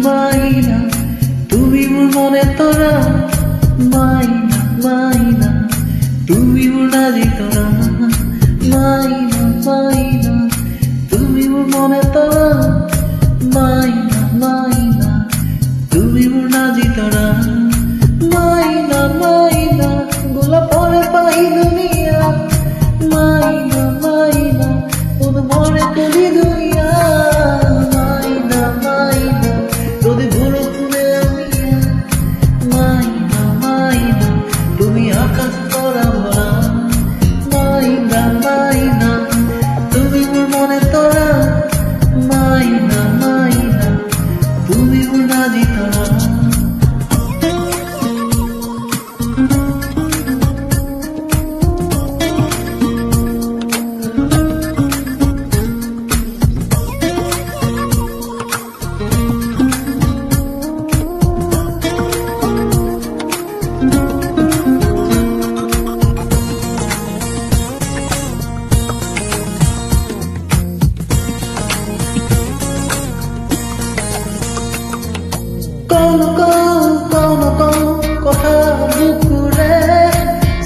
মাইনা তুমি মোর মনে তোরা মাইনা মাইনা তুমি মোর নাজি তোরা মাইনা মাইনা তুমি মোর মনে তোরা মাইনা মাইনা তুমি মোর নাজি তোরা মাইনা মাইনা গোলা পরে পাই দুনিয়া মাইনা মাইনা তোর মনে করি দুনিয়া কথা বুকুরে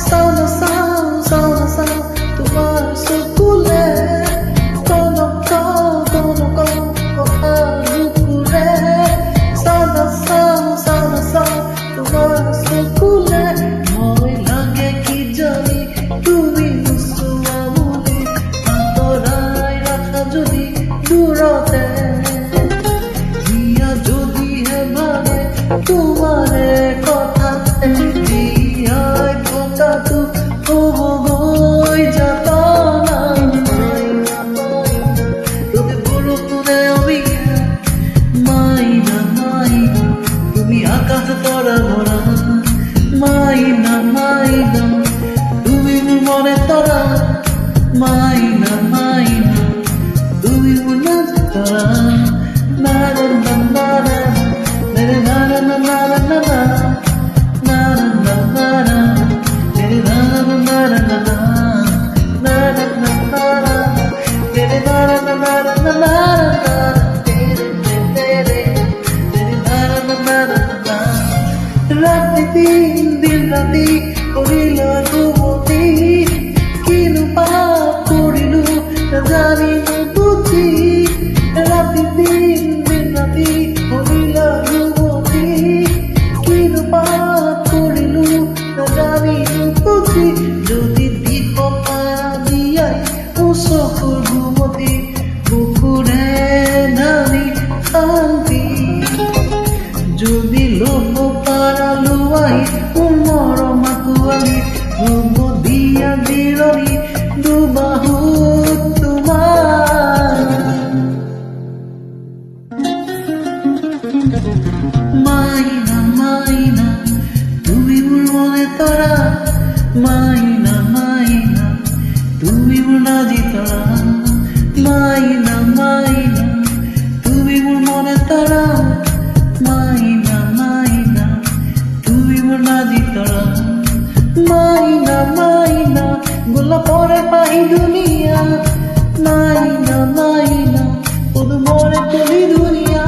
সাউনা সাউ সাউনা সাউ তোমার সুকুলে কোন কথা বুকুরে সাউনা সাউ সাউনা সাউ তোমার সুকুলে মই লাগে কি জানি তুমি মুসুয়া বলে আতরাই রাখা যদি দূরতে দিয়া যদি হেবারে তোমারে মাইনা মাইনা তুমি মনে তোরা মাইনা মাইনা তুমি মনে তোরা নারা নারা মেরে নারা নারা নারা নারা নারা মেরে নারা নারা নারা নারা নারা মেরে নারা নারা নারা রাতি দিন রাতি করিল ঘুমতি কিনু পাপ করিলু জানিনু বুঝি রাতি দিন রাতি করিল ঘুমতি কিনু পাপ করিলু জানিনু বুঝি যদি দিক পারা দিয়াই উসকুর ঘুমতি বুকুরে ধানি শান্তি যদি লোভ পারালুয়াই উমর মাকুয়ালি রূপ দিয়া দিলনি দুবাহু তোমার মাইনা মাইনা তুমি মোর মনে তোরা মাইনা মাইনা তুমি মোর নাজি তোরা মাইনা মাইনা তুমি মোর মনে তোরা মাইনা মাইনা তুমি মোর নাজি তোরা মাইনা মাইনা গোলা পরে পাই দুনিয়া মাইনা মাইনা তোর মনে করি দুনিয়া